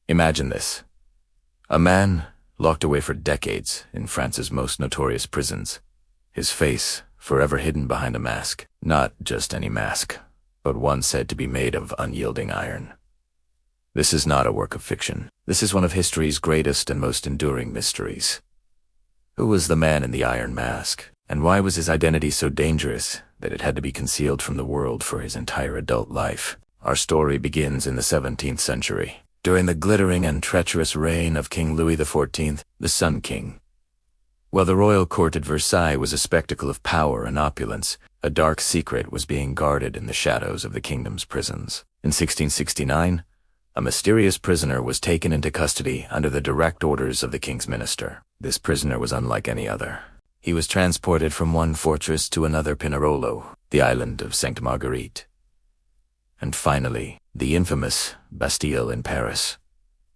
Imagine this. A man locked away for decades in France's most notorious prisons. His face forever hidden behind a mask. Not just any mask, but one said to be made of unyielding iron. This is not a work of fiction. This is one of history's greatest and most enduring mysteries. Who was the man in the iron mask? And why was his identity so dangerous that it had to be concealed from the world for his entire adult life? Our story begins in the 17th century, during the glittering and treacherous reign of King Louis XIV, the Sun King. While the royal court at Versailles was a spectacle of power and opulence, a dark secret was being guarded in the shadows of the kingdom's prisons. In 1669, a mysterious prisoner was taken into custody under the direct orders of the king's minister. This prisoner was unlike any other. He was transported from one fortress to another Pinerolo, the island of Sainte Marguerite. And finally, the infamous Bastille in Paris.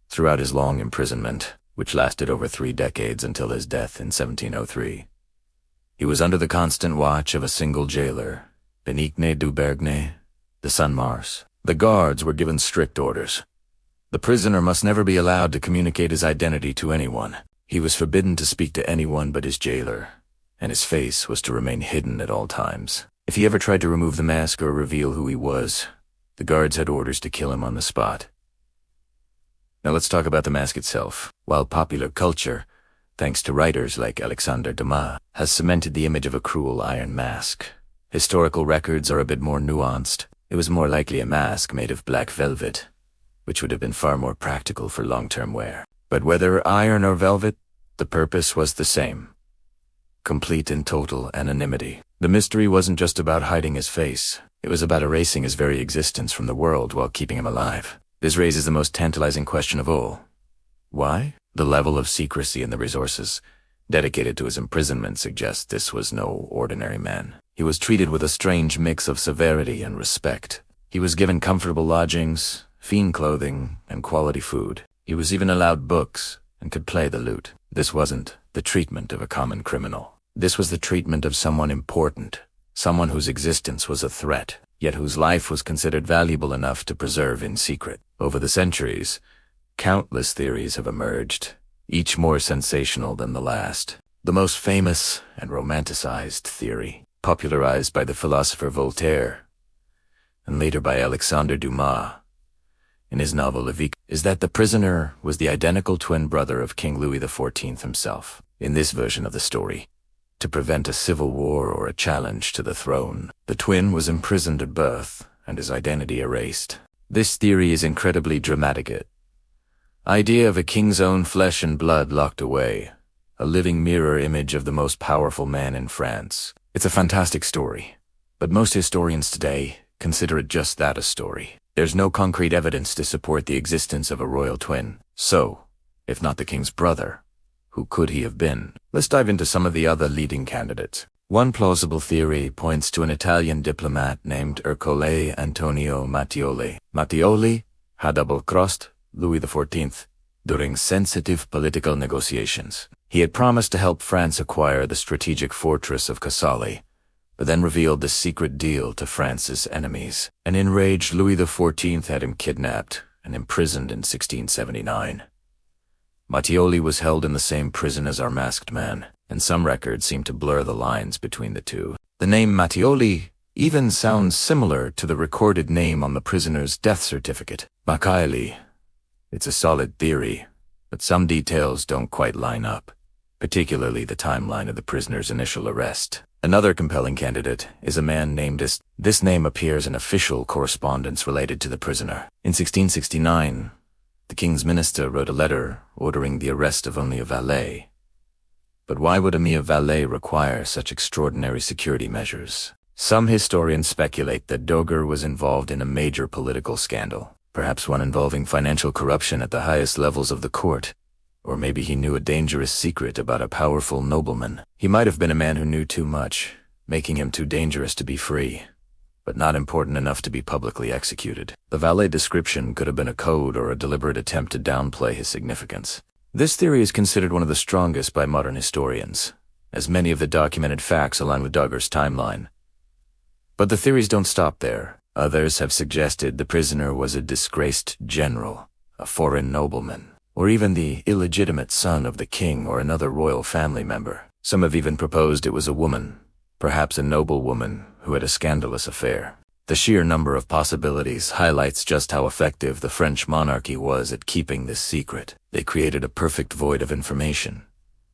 Throughout his long imprisonment, which lasted over 3 decades until his death in 1703, he was under the constant watch of a single jailer, Benigné Dubergné, the Sun Mars. The guards were given strict orders. The prisoner must never be allowed to communicate his identity to anyone. He was forbidden to speak to anyone but his jailer, and his face was to remain hidden at all times. If he ever tried to remove the mask or reveal who he was, the guards had orders to kill him on the spot. Now let's talk about the mask itself. While popular culture, thanks to writers like Alexandre Dumas, has cemented the image of a cruel iron mask, historical records are a bit more nuanced. It was more likely a mask made of black velvet, which would have been far more practical for long-term wear. But whether iron or velvet, the purpose was the same. Complete and total anonymity. The mystery wasn't just about hiding his face. It was about erasing his very existence from the world while keeping him alive. This raises the most tantalizing question of all. Why? The level of secrecy and the resources dedicated to his imprisonment suggests this was no ordinary man. He was treated with a strange mix of severity and respect. He was given comfortable lodgings, fine clothing, and quality food. He was even allowed books and could play the lute. This wasn't the treatment of a common criminal. This was the treatment of someone important, someone whose existence was a threat, yet whose life was considered valuable enough to preserve in secret. Over the centuries, countless theories have emerged, each more sensational than the last. The most famous and romanticized theory, popularized by the philosopher Voltaire, and later by Alexandre Dumas in his novel L'évêque, is that the prisoner was the identical twin brother of King Louis XIV himself. In this version of the story, to prevent a civil war or a challenge to the throne, the twin was imprisoned at birth and his identity erased. This theory is incredibly dramatic. Idea of a king's own flesh and blood locked away, a living mirror image of the most powerful man in France. It's a fantastic story, but most historians today consider it just that, a story. There's no concrete evidence to support the existence of a royal twin. So, if not the king's brother, who could he have been? Let's dive into some of the other leading candidates. One plausible theory points to an Italian diplomat named Ercole Antonio Mattioli. Mattioli had double-crossed Louis XIV during sensitive political negotiations. He had promised to help France acquire the strategic fortress of Casale, but then revealed the secret deal to France's enemies. An enraged Louis XIV had him kidnapped and imprisoned in 1679. Mattioli was held in the same prison as our masked man, and some records seem to blur the lines between the two. The name Mattioli even sounds similar to the recorded name on the prisoner's death certificate, Macaulay. It's a solid theory, but some details don't quite line up, particularly the timeline of the prisoner's initial arrest. Another compelling candidate is a man named as. This name appears in official correspondence related to the prisoner. In 1669, the king's minister wrote a letter ordering the arrest of only a valet. But why would a mere valet require such extraordinary security measures? Some historians speculate that Doger was involved in a major political scandal, perhaps one involving financial corruption at the highest levels of the court. Or maybe he knew a dangerous secret about a powerful nobleman. He might have been a man who knew too much, making him too dangerous to be free, but not important enough to be publicly executed. The valet description could have been a code or a deliberate attempt to downplay his significance. This theory is considered one of the strongest by modern historians, as many of the documented facts align with Dogger's timeline. But the theories don't stop there. Others have suggested the prisoner was a disgraced general, a foreign nobleman, or even the illegitimate son of the king or another royal family member. Some have even proposed it was a woman, perhaps a noble woman who had a scandalous affair. The sheer number of possibilities highlights just how effective the French monarchy was at keeping this secret. They created a perfect void of information,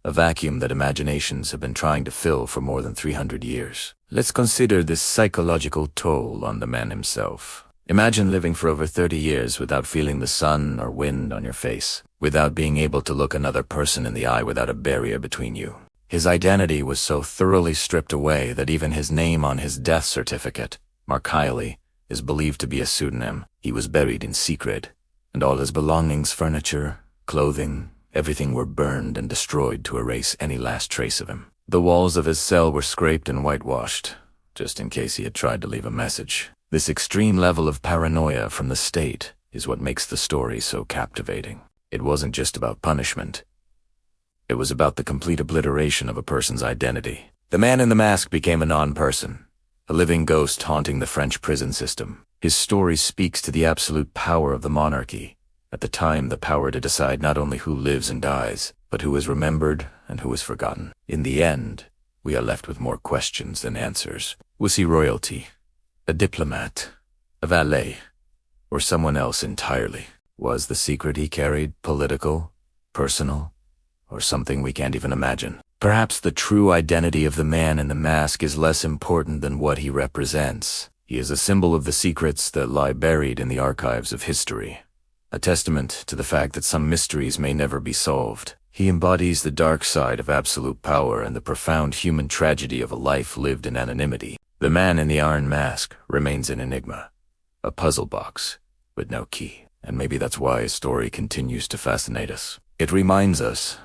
a vacuum that imaginations have been trying to fill for more than 300 years. Let's consider this psychological toll on the man himself. Imagine living for over 30 years without feeling the sun or wind on your face, without being able to look another person in the eye without a barrier between you. His identity was so thoroughly stripped away that even his name on his death certificate, Mark Kiley, is believed to be a pseudonym. He was buried in secret, and all his belongings, furniture, clothing, everything were burned and destroyed to erase any last trace of him. The walls of his cell were scraped and whitewashed, just in case he had tried to leave a message. This extreme level of paranoia from the state is what makes the story so captivating. It wasn't just about punishment. It was about the complete obliteration of a person's identity. The man in the mask became a non-person, a living ghost haunting the French prison system. His story speaks to the absolute power of the monarchy. At the time, the power to decide not only who lives and dies, but who is remembered and who is forgotten. In the end, we are left with more questions than answers. Was he royalty, a diplomat, a valet, or someone else entirely? Was the secret he carried political, personal, or something we can't even imagine? Perhaps the true identity of the man in the mask is less important than what he represents. He is a symbol of the secrets that lie buried in the archives of history, a testament to the fact that some mysteries may never be solved. He embodies the dark side of absolute power and the profound human tragedy of a life lived in anonymity. The man in the iron mask remains an enigma, a puzzle box with no key, and maybe that's why his story continues to fascinate us. It reminds us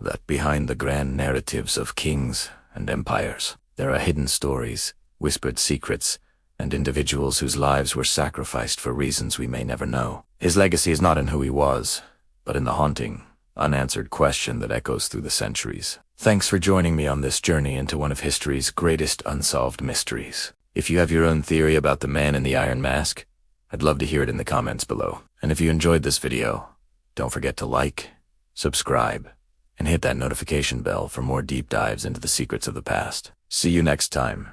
that behind the grand narratives of kings and empires, there are hidden stories, whispered secrets, and individuals whose lives were sacrificed for reasons we may never know. His legacy is not in who he was, but in the haunting, unanswered question that echoes through the centuries. Thanks for joining me on this journey into one of history's greatest unsolved mysteries. If you have your own theory about the man in the iron mask, I'd love to hear it in the comments below. And if you enjoyed this video, don't forget to like, subscribe, and hit that notification bell for more deep dives into the secrets of the past. See you next time.